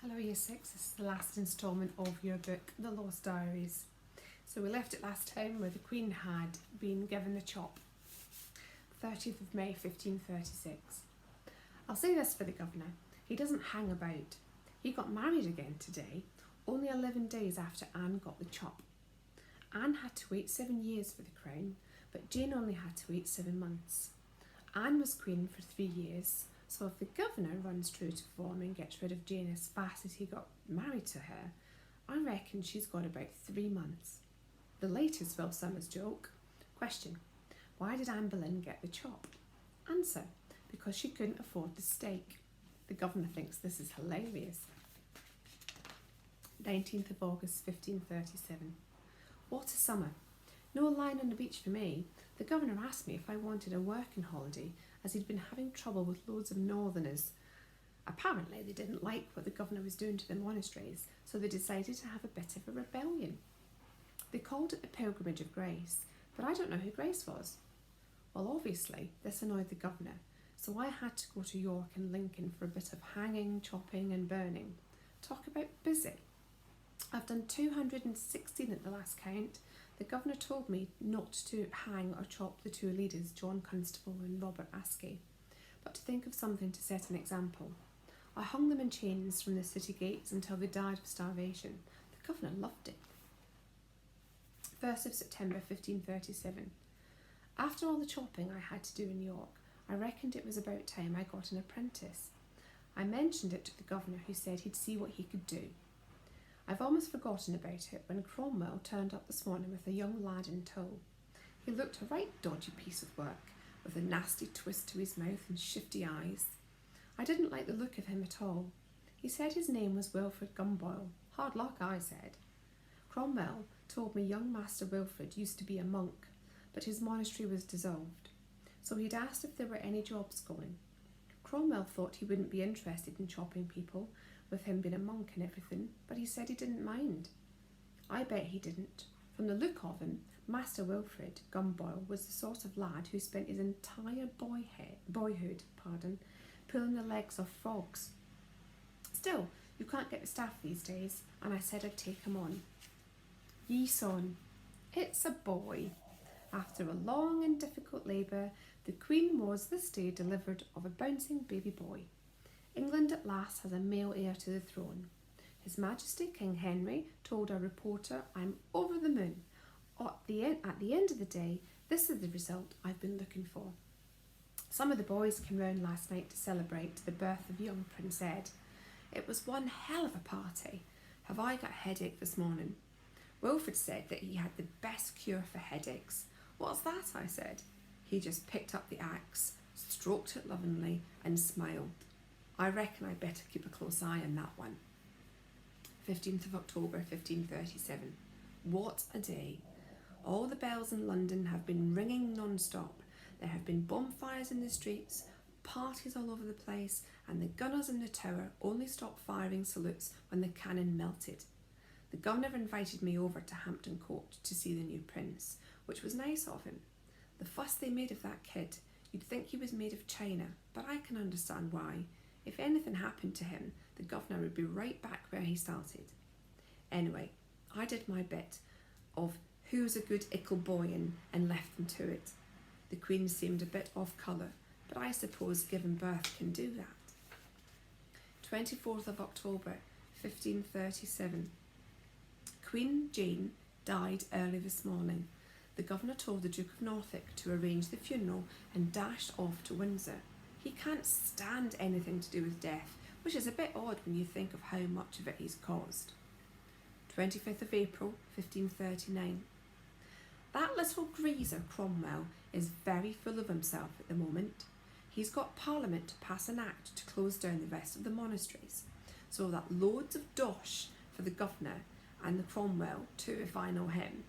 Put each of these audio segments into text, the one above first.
Hello Year 6, this is the last instalment of your book, The Lost Diaries. So we left it last time where the Queen had been given the chop, 30th of May 1536. I'll say this for the governor, he doesn't hang about. He got married again today, only 11 days after Anne got the chop. Anne had to wait 7 years for the crown, but Jane only had to wait 7 months. Anne was Queen for 3 years, so if the governor runs true to form and gets rid of Jane as fast as he got married to her, I reckon she's got about 3 months. The latest Will Sommers joke. Question: why did Anne Boleyn get the chop? Answer: because she couldn't afford the steak. The governor thinks this is hilarious. 19th of August 1537. What a summer. No line on the beach for me. The governor asked me if I wanted a working holiday, as he'd been having trouble with loads of northerners. Apparently they didn't like what the governor was doing to the monasteries, so they decided to have a bit of a rebellion. They called it the Pilgrimage of Grace, but I don't know who Grace was. Well, obviously this annoyed the governor, so I had to go to York and Lincoln for a bit of hanging, chopping and burning. Talk about busy. I've done 216 at the last count. The governor told me not to hang or chop the 2 leaders, John Constable and Robert Askey, but to think of something to set an example. I hung them in chains from the city gates until they died of starvation. The governor loved it. 1st of September 1537. After all the chopping I had to do in York, I reckoned it was about time I got an apprentice. I mentioned it to the governor, who said he'd see what he could do. I've almost forgotten about it when Cromwell turned up this morning with a young lad in tow. He looked a right dodgy piece of work, with a nasty twist to his mouth and shifty eyes. I didn't like the look of him at all. He said his name was Wilfred Gumboil. Hard luck, I said. Cromwell told me young Master Wilfred used to be a monk, but his monastery was dissolved, so he'd asked if there were any jobs going. Cromwell thought he wouldn't be interested in chopping people, with him being a monk and everything, but he said he didn't mind. I bet he didn't. From the look of him, Master Wilfred Gumboil was the sort of lad who spent his entire boyhood pulling the legs off frogs. Still, you can't get the staff these days, and I said I'd take him on. Ye son, it's a boy. After a long and difficult labour, the Queen was this day delivered of a bouncing baby boy. England at last has a male heir to the throne. His Majesty King Henry told our reporter, I'm over the moon. At the end of the day, this is the result I've been looking for. Some of the boys came round last night to celebrate the birth of young Prince Ed. It was one hell of a party. Have I got a headache this morning? Wilfred said that he had the best cure for headaches. What's that? I said. He just picked up the axe, stroked it lovingly and smiled. I reckon I better keep a close eye on that one. 15th of October 1537. What a day. All the bells in London have been ringing non-stop. There have been bonfires in the streets, parties all over the place, and the gunners in the tower only stopped firing salutes when the cannon melted. The governor invited me over to Hampton Court to see the new prince, which was nice of him. The fuss they made of that kid, you'd think he was made of china, but I can understand why. If anything happened to him, the governor would be right back where he started. Anyway, I did my bit of who's a good ickle boyin' and left them to it. The Queen seemed a bit off colour, but I suppose giving birth can do that. 24th of October 1537. Queen Jane died early this morning. The governor told the Duke of Norfolk to arrange the funeral and dashed off to Windsor. He can't stand anything to do with death, which is a bit odd when you think of how much of it he's caused. 25th of April 1539. That little greaser Cromwell is very full of himself at the moment. He's got Parliament to pass an act to close down the rest of the monasteries, so that loads of dosh for the governor and the Cromwell too, if I know him.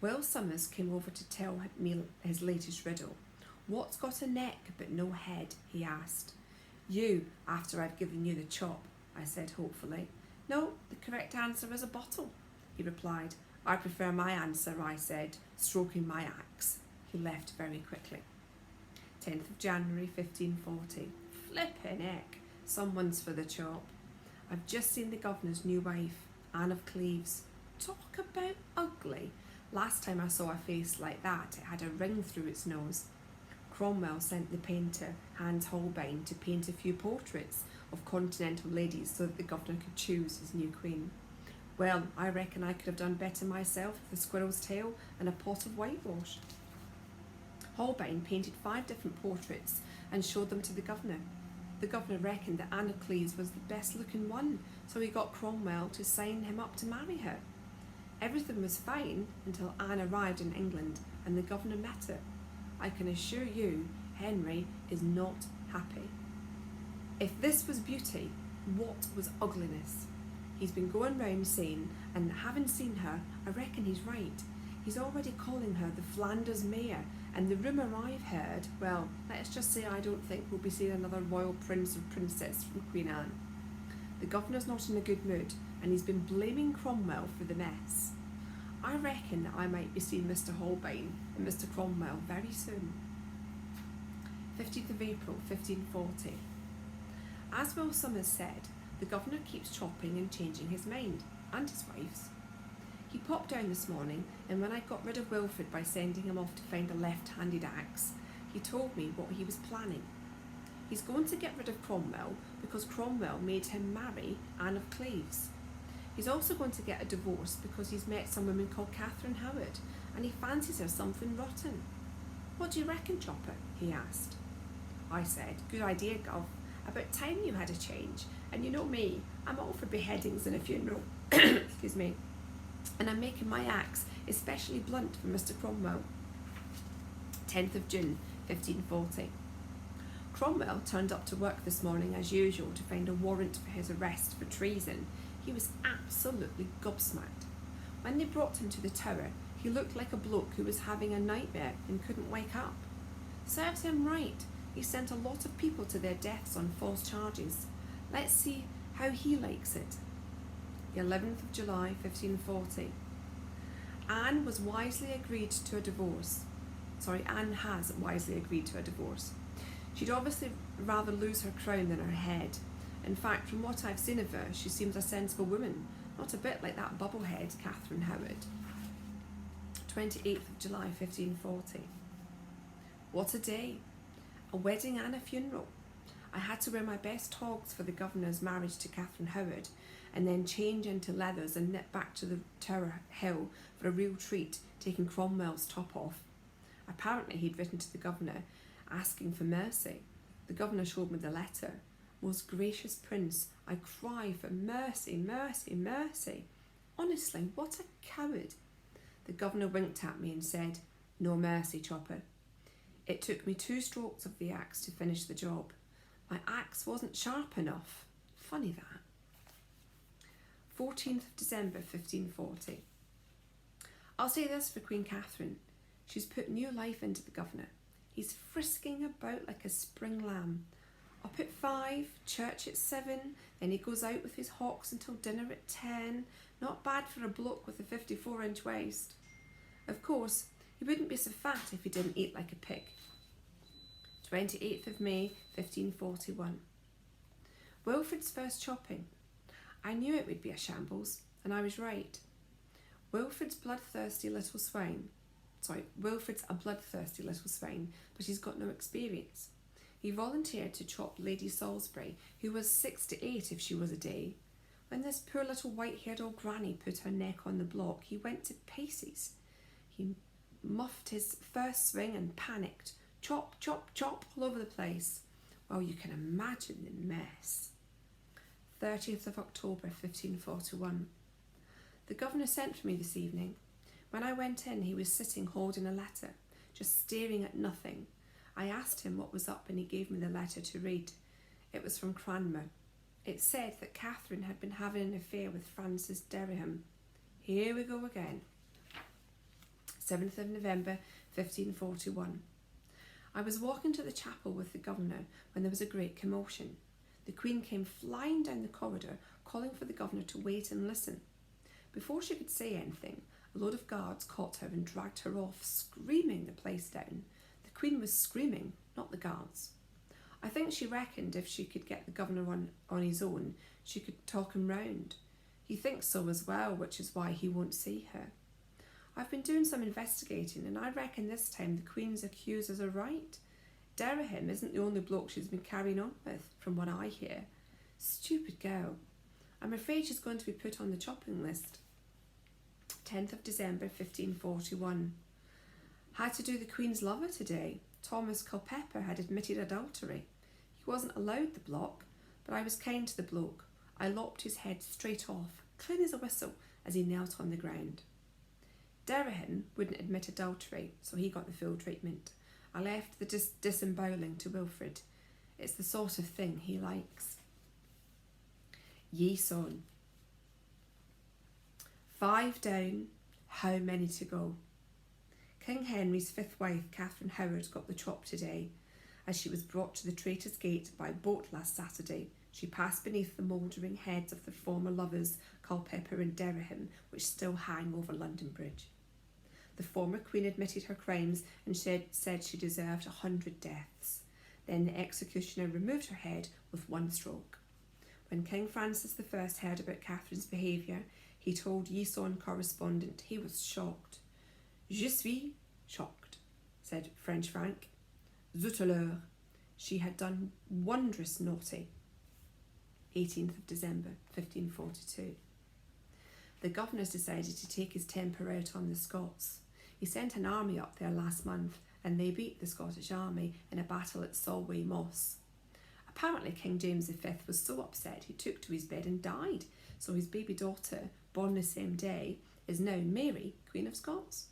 Will Sommers came over to tell me his latest riddle. What's got a neck but no head? He asked. You, after I've given you the chop, I said hopefully. No, the correct answer is a bottle, he replied. I prefer my answer, I said, stroking my axe. He left very quickly. 10th of January 1540. Flippin' heck, someone's for the chop. I've just seen the governor's new wife, Anne of Cleves. Talk about ugly. Last time I saw a face like that, it had a ring through its nose. Cromwell sent the painter Hans Holbein to paint a few portraits of continental ladies so that the governor could choose his new queen. Well, I reckon I could have done better myself with a squirrel's tail and a pot of whitewash. Holbein painted 5 different portraits and showed them to the governor. The governor reckoned that Anne of Cleves was the best looking one, so he got Cromwell to sign him up to marry her. Everything was fine until Anne arrived in England and the governor met her. I can assure you, Henry is not happy. If this was beauty, what was ugliness? He's been going round saying, and having seen her, I reckon he's right. He's already calling her the Flanders mare, and the rumour I've heard, well, let's just say I don't think we'll be seeing another royal prince or princess from Queen Anne. The governor's not in a good mood, and he's been blaming Cromwell for the mess. I reckon that I might be seeing Mr. Holbein and Mr. Cromwell very soon. 15th of April, 1540. As Will Somers said, the governor keeps chopping and changing his mind, and his wife's. He popped down this morning, and when I got rid of Wilfred by sending him off to find a left-handed axe, he told me what he was planning. He's going to get rid of Cromwell because Cromwell made him marry Anne of Cleves. He's also going to get a divorce because he's met some woman called Catherine Howard, and he fancies her something rotten. What do you reckon, Chopper? He asked. I said, good idea, Gov. About time you had a change. And you know me, I'm all for beheadings and a funeral. Excuse me. And I'm making my axe especially blunt for Mr. Cromwell. 10th of June, 1540. Cromwell turned up to work this morning as usual to find a warrant for his arrest for treason. He was absolutely gobsmacked. When they brought him to the Tower, he looked like a bloke who was having a nightmare and couldn't wake up. Serves him right. He sent a lot of people to their deaths on false charges. Let's see how he likes it. The 11th of July, 1540. Anne has wisely agreed to a divorce. She'd obviously rather lose her crown than her head. In fact, from what I've seen of her, she seems a sensible woman, not a bit like that bubblehead Catherine Howard. 28th of July, 1540. What a day. A wedding and a funeral. I had to wear my best togs for the governor's marriage to Catherine Howard, and then change into leathers and nip back to the Tower Hill for a real treat, taking Cromwell's top off. Apparently he'd written to the governor asking for mercy. The governor showed me the letter. Most gracious prince, I cry for mercy, mercy, mercy. Honestly, what a coward. The governor winked at me and said, no mercy, Chopper. It took me 2 strokes of the axe to finish the job. My axe wasn't sharp enough. Funny that. 14th of December, 1540. I'll say this for Queen Catherine. She's put new life into the governor. He's frisking about like a spring lamb. Up at 5, church at 7, then he goes out with his hawks until dinner at 10. Not bad for a bloke with a 54-inch waist. Of course, he wouldn't be so fat if he didn't eat like a pig. 28th of May, 1541. Wilfred's first chopping. I knew it would be a shambles, and I was right. Wilfred's a bloodthirsty little swine, but he's got no experience. He volunteered to chop Lady Salisbury, who was 6 to 8 if she was a day. When this poor little white-haired old granny put her neck on the block, he went to paces. He muffed his first swing and panicked. Chop, chop, chop all over the place. Well, you can imagine the mess. 30th of October, 1541. The governor sent for me this evening. When I went in, he was sitting holding a letter, just staring at nothing. I asked him what was up and he gave me the letter to read. It was from Cranmer. It said that Catherine had been having an affair with Francis Dereham. Here we go again. 7th of November, 1541. I was walking to the chapel with the governor when there was a great commotion. The Queen came flying down the corridor, calling for the governor to wait and listen. Before she could say anything, a load of guards caught her and dragged her off, screaming the place down. The Queen was screaming, not the guards. I think she reckoned if she could get the governor on his own, She could talk him round. He thinks so as well, which is why he won't see her. I've been doing some investigating, and I reckon this time the Queen's accusers are right. Dereham isn't the only bloke she's been carrying on with, from what I hear. Stupid girl. I'm afraid she's going to be put on the chopping list. 10th of December 1541. Had to do the Queen's lover today. Thomas Culpeper had admitted adultery. He wasn't allowed the block, but I was kind to the bloke. I lopped his head straight off, clean as a whistle, as he knelt on the ground. Dereham wouldn't admit adultery, so he got the full treatment. I left the disemboweling to Wilfred. It's the sort of thing he likes. Ye son. 5 down, how many to go? King Henry's 5th wife, Catherine Howard, got the chop today. As she was brought to the Traitor's Gate by boat last Saturday, she passed beneath the mouldering heads of the former lovers, Culpeper and Dereham, which still hang over London Bridge. The former queen admitted her crimes and said she deserved 100 deaths. Then the executioner removed her head with one stroke. When King Francis I heard about Catherine's behaviour, he told Ye Son correspondent he was shocked. Je suis shocked, said French Frank. Zut alors, she had done wondrous naughty. 18th of December 1542. The governor's decided to take his temper out on the Scots. He sent an army up there last month, and they beat the Scottish army in a battle at Solway Moss. Apparently King James V was so upset he took to his bed and died, so his baby daughter, born the same day, is now Mary, Queen of Scots.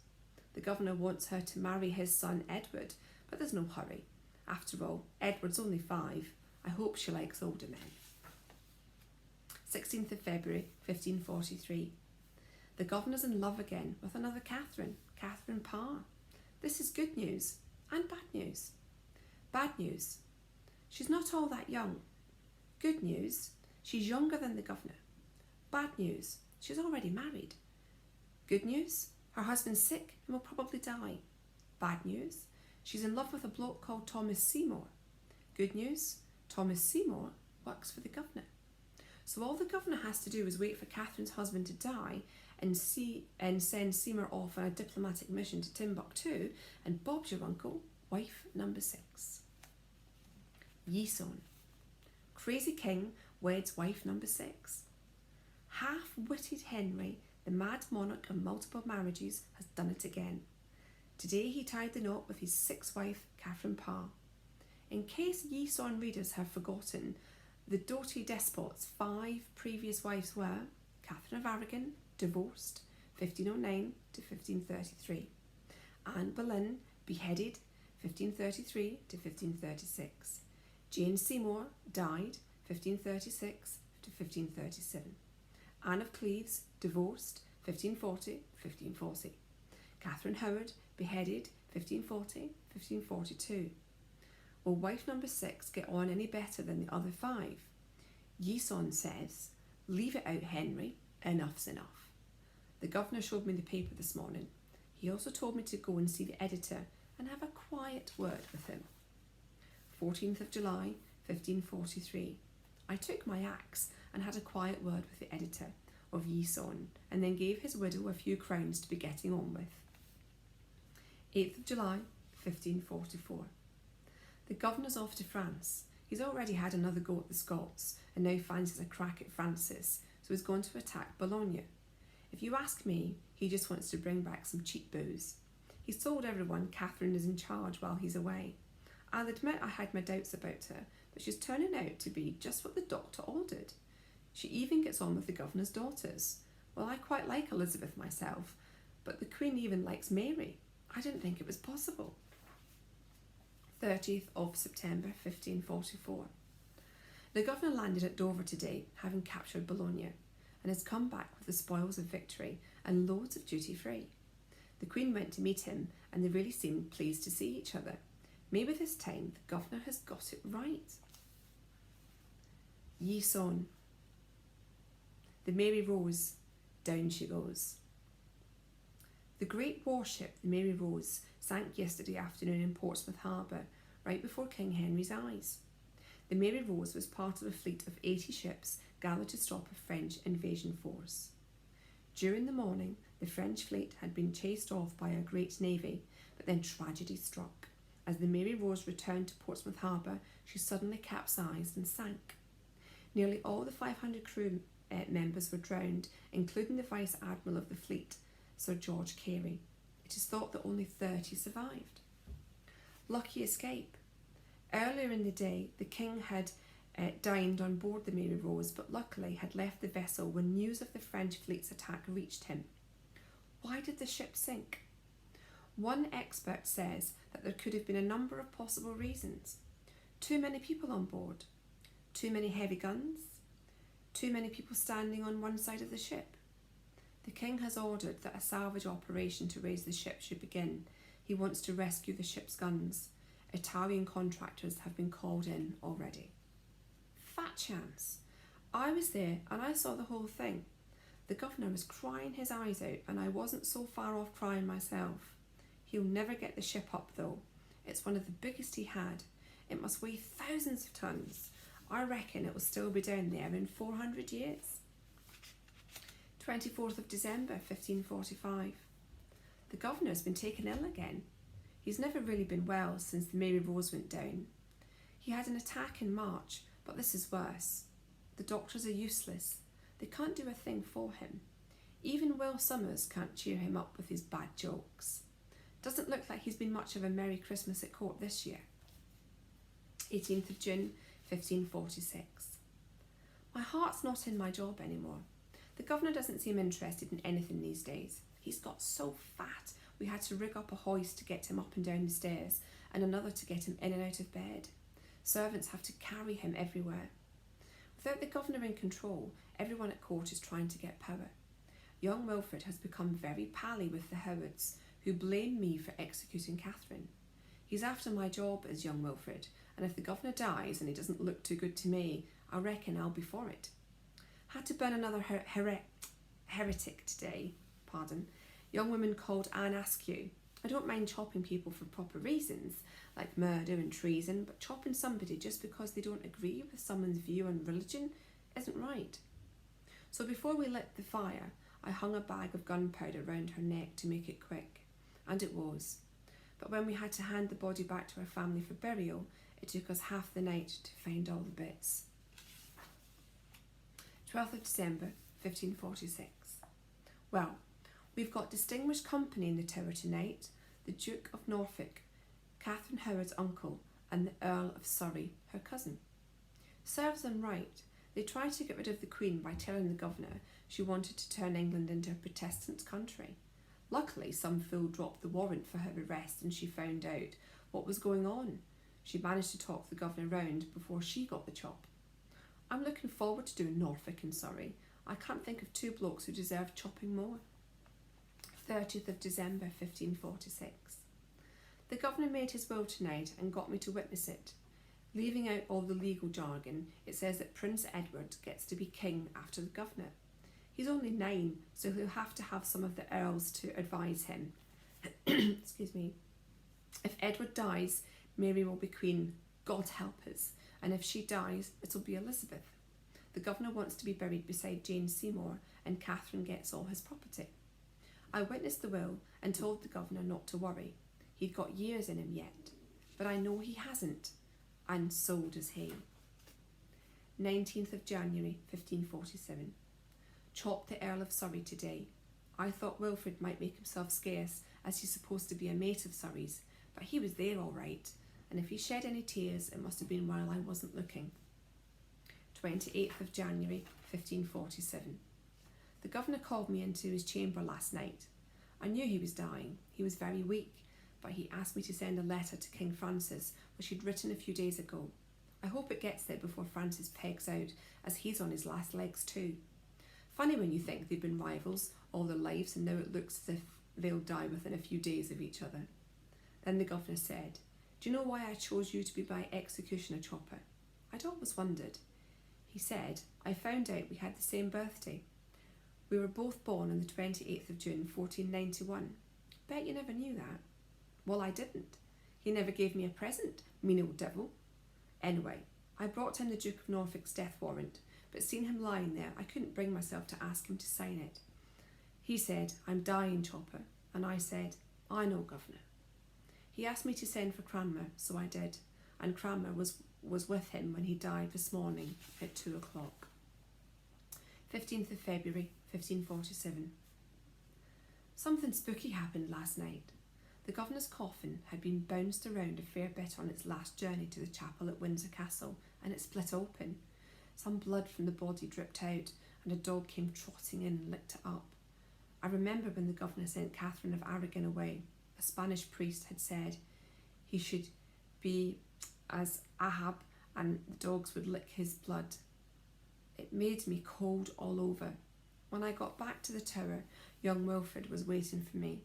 The governor wants her to marry his son Edward, but there's no hurry. After all, Edward's only 5. I hope she likes older men. 16th of February 1543. The governor's in love again with another Catherine, Catherine Parr. This is good news and bad news. Bad news. She's not all that young. Good news. She's younger than the governor. Bad news. She's already married. Good news. Her husband's sick and will probably die. Bad news. She's in love with a bloke called Thomas Seymour. Good news. Thomas Seymour works for the governor. So all the governor has to do is wait for Catherine's husband to die and send Seymour off on a diplomatic mission to Timbuktu, and Bob's your uncle, wife number 6. Ye Son. Crazy king weds wife number 6. Half-witted Henry, the mad monarch of multiple marriages, has done it again. Today he tied the knot with his 6th wife, Catherine Parr. In case Ye Son readers have forgotten, the doughty despot's 5 previous wives were Catherine of Aragon, divorced, 1509 to 1533. Anne Boleyn, beheaded, 1533 to 1536. Jane Seymour, died, 1536 to 1537. Anne of Cleves, divorced, 1540 1540. Catherine Howard, beheaded, 1540 1542. Will wife number 6 get on any better than the other 5? Ye Son says, leave it out, Henry, enough's enough. The governor showed me the paper this morning. He also told me to go and see the editor and have a quiet word with him. 14th of July 1543. I took my axe and had a quiet word with the editor of Ye Son, and then gave his widow a few crowns to be getting on with. 8th of July 1544. The governor's off to France. He's already had another go at the Scots and now fancies a crack at Francis, so he's going to attack Bologna. If you ask me, he just wants to bring back some cheap booze. He's told everyone Catherine is in charge while he's away. I'll admit I had my doubts about her, but she's turning out to be just what the doctor ordered. She even gets on with the governor's daughters. Well, I quite like Elizabeth myself, but the Queen even likes Mary. I didn't think it was possible. 30th of September 1544. The governor landed at Dover today, having captured Bologna, and has come back with the spoils of victory and loads of duty-free. The Queen went to meet him, and they really seemed pleased to see each other. Maybe this time the governor has got it right. Ye Son. The Mary Rose, down she goes. The great warship, the Mary Rose, sank yesterday afternoon in Portsmouth Harbour, right before King Henry's eyes. The Mary Rose was part of a fleet of 80 ships gathered to stop a French invasion force. During the morning, the French fleet had been chased off by a great navy, but then tragedy struck. As the Mary Rose returned to Portsmouth Harbour, she suddenly capsized and sank. Nearly all the 500 crew members were drowned, including the Vice Admiral of the fleet, Sir George Carey. It is thought that only 30 survived. Lucky escape. Earlier in the day, the King had dined on board the Mary Rose, but luckily had left the vessel when news of the French fleet's attack reached him. Why did the ship sink? One expert says that there could have been a number of possible reasons. Too many people on board, too many heavy guns, too many people standing on one side of the ship. The King has ordered that a salvage operation to raise the ship should begin. He wants to rescue the ship's guns. Italian contractors have been called in already. Fat chance. I was there and I saw the whole thing. The governor was crying his eyes out and I wasn't so far off crying myself. He'll never get the ship up though. It's one of the biggest he had. It must weigh thousands of tons. I reckon it will still be down there in 400 years. 24th of December 1545. The governor's been taken ill again. He's never really been well since the Mary Rose went down. He had an attack in March, but this is worse. The doctors are useless. They can't do a thing for him. Even Will Summers can't cheer him up with his bad jokes. Doesn't look like he's been much of a Merry Christmas at court this year. 18th of June 1546. My heart's not in my job anymore. The governor doesn't seem interested in anything these days. He's got so fat we had to rig up a hoist to get him up and down the stairs and another to get him in and out of bed. Servants have to carry him everywhere. Without the governor in control, everyone at court is trying to get power. Young Wilfrid has become very pally with the Howards, who blame me for executing Catherine. He's after my job as young Wilfrid, and if the governor dies and he doesn't look too good to me, I reckon I'll be for it. Had to burn another heretic today. Young woman called Anne Askew. I don't mind chopping people for proper reasons, like murder and treason, but chopping somebody just because they don't agree with someone's view on religion isn't right. So before we lit the fire, I hung a bag of gunpowder round her neck to make it quick, and it was. But when we had to hand the body back to her family for burial, it took us half the night to find all the bits. 12th of December 1546. Well, we've got distinguished company in the tower tonight. The Duke of Norfolk, Catherine Howard's uncle, and the Earl of Surrey, her cousin. Serves them right. They tried to get rid of the Queen by telling the governor she wanted to turn England into a Protestant country. Luckily, some fool dropped the warrant for her arrest and she found out what was going on. She managed to talk the governor round before she got the chop. I'm looking forward to doing Norfolk and Surrey. I can't think of two blokes who deserve chopping more. 30th of December 1546. The governor made his will tonight and got me to witness it. Leaving out all the legal jargon, it says that Prince Edward gets to be king after the governor. He's only 9, so he'll have to have some of the earls to advise him. Excuse me. If Edward dies, Mary will be queen, God help us, and if she dies, it'll be Elizabeth. The governor wants to be buried beside Jane Seymour, and Catherine gets all his property. I witnessed the will and told the governor not to worry. He'd got years in him yet, but I know he hasn't, and so does he. 19th of January 1547. Chopped the Earl of Surrey today. I thought Wilfrid might make himself scarce, as he's supposed to be a mate of Surrey's, but he was there all right, and if he shed any tears, it must have been while I wasn't looking. 28th of January 1547. The governor called me into his chamber last night. I knew he was dying. He was very weak, but he asked me to send a letter to King Francis, which he'd written a few days ago. I hope it gets there before Francis pegs out, as he's on his last legs too. Funny when you think they've been rivals all their lives and now it looks as if they'll die within a few days of each other. Then the governor said, "Do you know why I chose you to be my executioner chopper?" I'd always wondered. He said, "I found out we had the same birthday. We were both born on the 28th of June 1491. Bet you never knew that." Well, I didn't. He never gave me a present, mean old devil. Anyway, I brought him the Duke of Norfolk's death warrant, but seeing him lying there, I couldn't bring myself to ask him to sign it. He said, "I'm dying, Chopper," and I said, "I know, Governor." He asked me to send for Cranmer, so I did, and Cranmer was with him when he died this morning at 2 o'clock. 15th of February, 1547. Something spooky happened last night. The governor's coffin had been bounced around a fair bit on its last journey to the chapel at Windsor Castle, and it split open. Some blood from the body dripped out, and a dog came trotting in and licked it up. I remember when the governor sent Catherine of Aragon away, a Spanish priest had said he should be as Ahab and the dogs would lick his blood. It made me cold all over. When I got back to the tower, young Wilfred was waiting for me.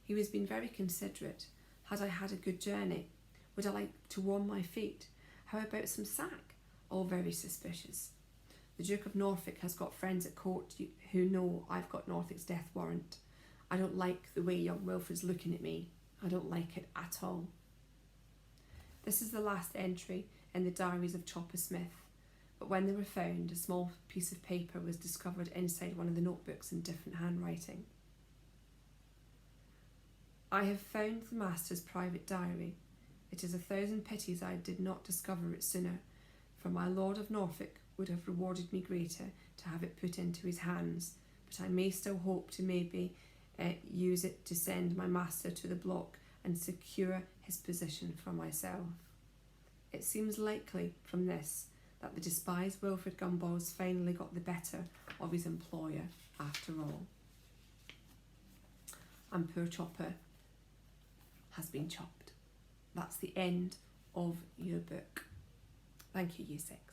He was being very considerate. Had I had a good journey? Would I like to warm my feet? How about some sack? All very suspicious. The Duke of Norfolk has got friends at court who know I've got Norfolk's death warrant. I don't like the way young Wilfred's looking at me. I don't like it at all. This is the last entry in the diaries of Chopper Smith, but when they were found, a small piece of paper was discovered inside one of the notebooks in different handwriting. I have found the master's private diary. It is 1,000 pities I did not discover it sooner, for my Lord of Norfolk would have rewarded me greater to have it put into his hands, but I may still hope to maybe use it to send my master to the block and secure his position for myself. It seems likely from this that the despised Wilfred Gumballs finally got the better of his employer after all. And poor Chopper has been chopped. That's the end of your book. Thank you, Year 6.